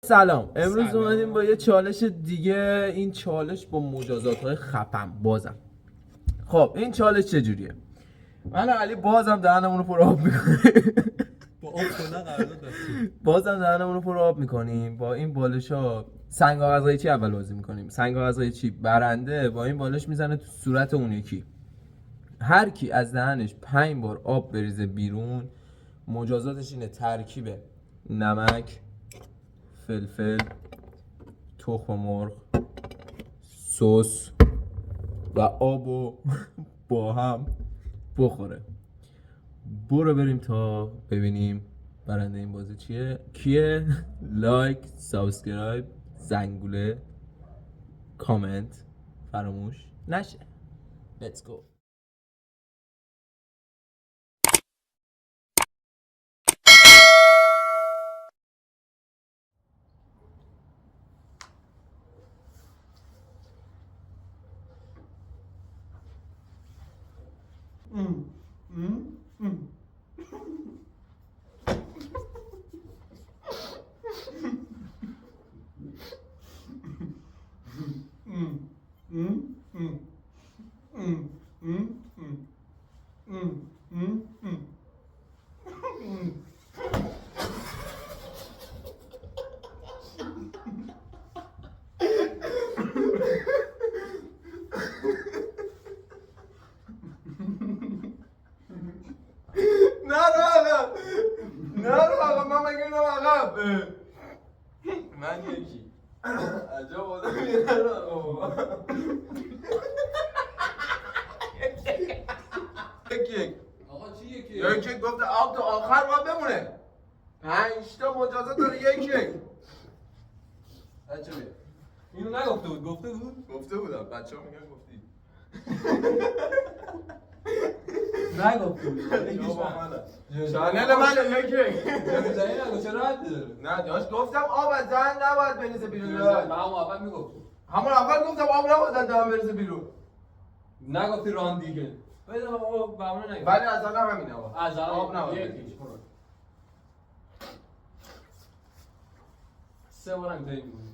سلام. امروز اومدیم با یه چالش دیگه. این چالش با مجازات‌های خفن بازم. خب این چالش چجوریه؟ من و علی بازم دهنمون رو پر آب میکنیم. با آب کنه قرارداد دستیم. بازم دهنمون رو پر آب میکنیم. با این بالشا سنگ کاغذهای چی اول بازی میکنیم. سنگ کاغذهای چی برنده با این بالش میزنه تو صورت اون یکی. هر کی از دهنش 5 بار آب بریزه بیرون، مجازاتش اینه ترکیب نمک، فلفل، تخم مرغ، سس و آبو با هم بخوره. برو بریم تا ببینیم برنده این بازی کیه. لایک، سابسکرایب، زنگوله، کامنت فراموش نشه. Let's go. من یکی عجب آدم آقا چی یکی گفت آب تا آخر باید بمونه. 5 تا مجازات داره یکی. بچه بیا. اینو نگفته بود، گفته بود؟ گفته بودم، بچه ها میگن گفتی. نگفته بود. یکیش من. چانل منه یکی. جایی نگو چرا حد داره؟ نه داشت گفتم آب از دهن نباید بریزه بیرون. من همون اول میگفتم. همون اول گفتم آب نباید از دهن بریزه بیرون. نگفتی ران دیگه. بده آقا بهونه نگفت. ولی از الان همینه آقا. از الان آب نباید یکیش برو. 3 بارم داریم میگم.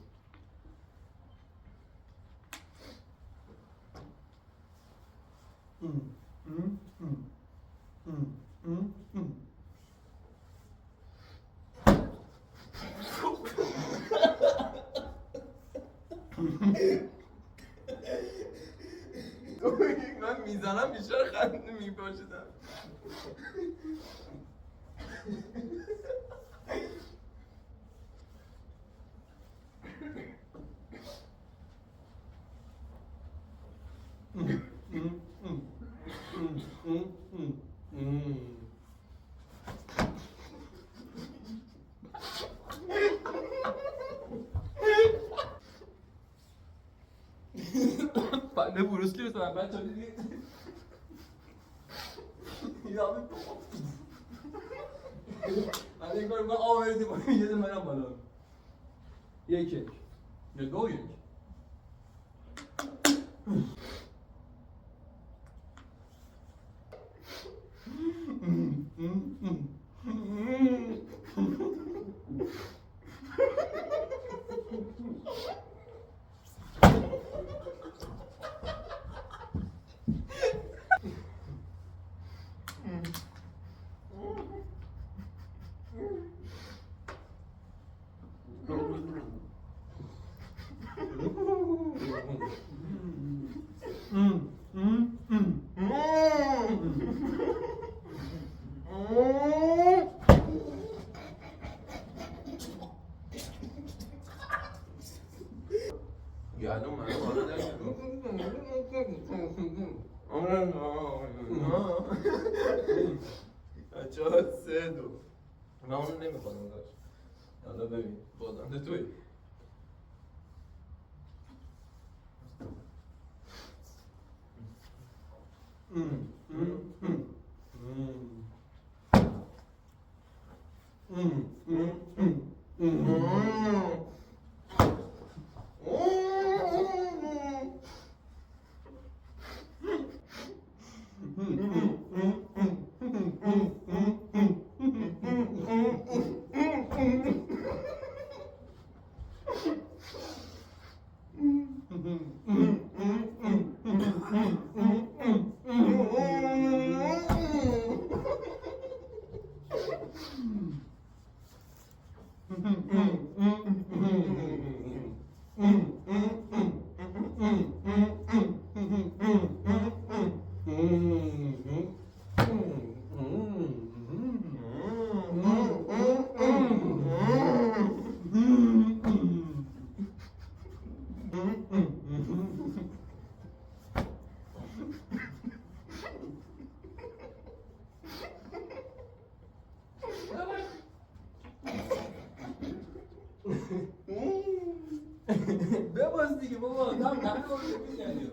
من میزنم بیشتر خنده میپاشدم. بنده بروسلی بسنم بچه ها دیدی؟ یادم من این کار میکنم آب بریزی باید یه دونه منم بالا. یک یا دو یک. یادم من بچه ها 3-2. من اونو نمیخوادم داشت. حالا ببین بازنده توی بباز دیگه بابا نه میزنی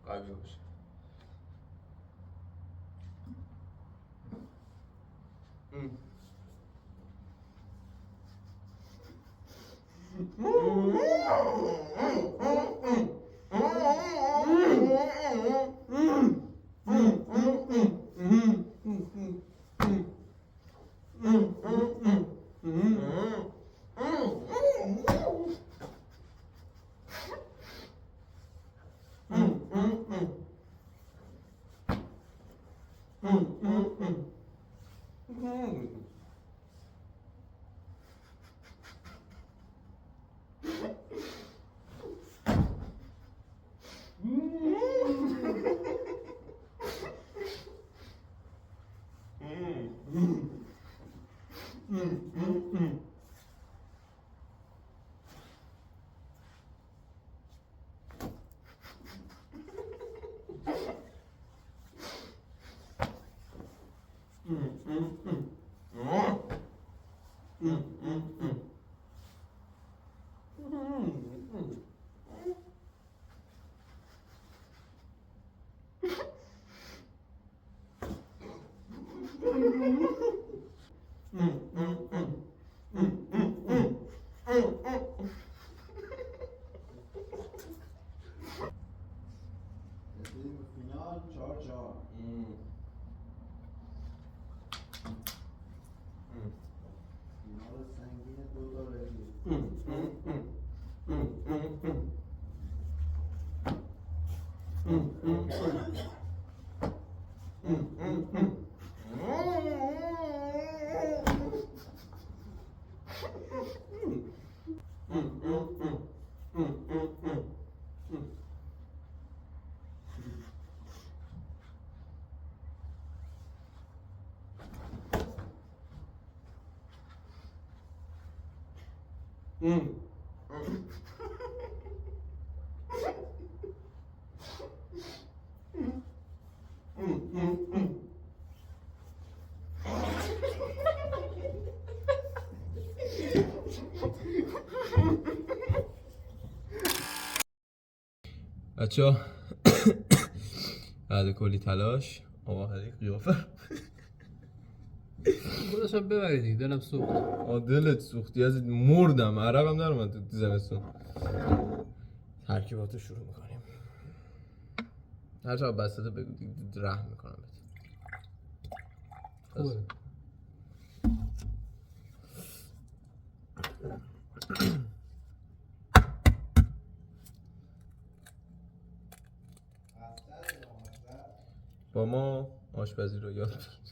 قوی باشه. فینال 4-4 فینال سنگین $2 بچه ها بعد کلی تلاش آماده قیافه بودشم ببرید دیگه دلم سوخت. دلت سوختی از مردم عرقم در اومد تو زمستون. ترکیبات رو شروع میکنیم. هر چقدر بسته بگو دیگه رحم میکنم بهت. خوبه. با ما آشپزی رو یاد بگیر.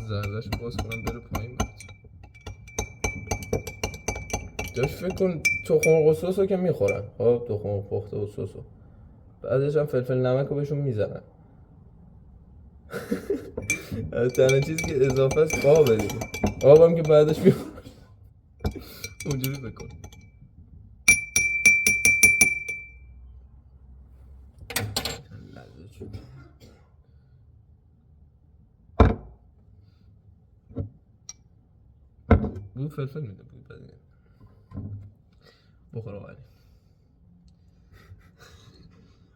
زردش باز کنم بره پایین بعد داشت فکر کن تخم مرغ و سس رو که میخورن خب تخم مرغ پخته و سس رو بعدش هم فلفل نمک رو بهشون میزنن از تنها چیزی که اضافه است آبه دیگه آب هم که بعدش میخورن اونجوری بکن بو فلفل میده بود بدینه بخور آقایی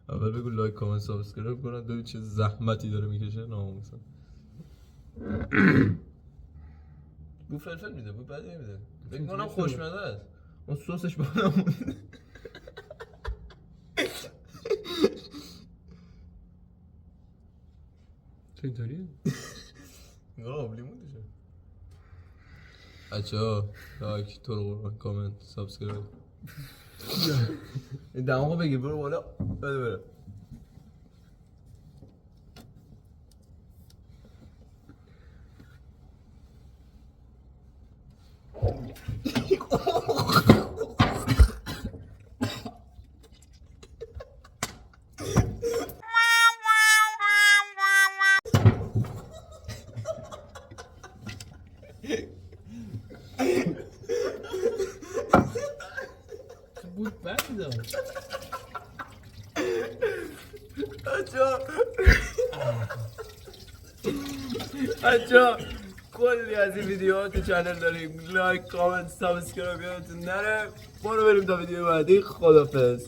اول بگو لایک کامنت سابسکرایب کنن ببین چه زحمتی داره میکشه ناموسا بو فلفل میده بو بدینه میده فکر کنم خوشمزه است اون سسش بالا مونده چه اینطوریه؟ نگاه آبلی مونده شد بچه ها لایک تو رو قربان کامنت سابسکرایب این دماغو بگیر برو بالا بده بره بود بعد دار بچه کلی از این ویدیوها تو چنل داریم لایک کامنت سابسکرایب یادتون نره برو بریم تا ویدیو بعدی خدافظ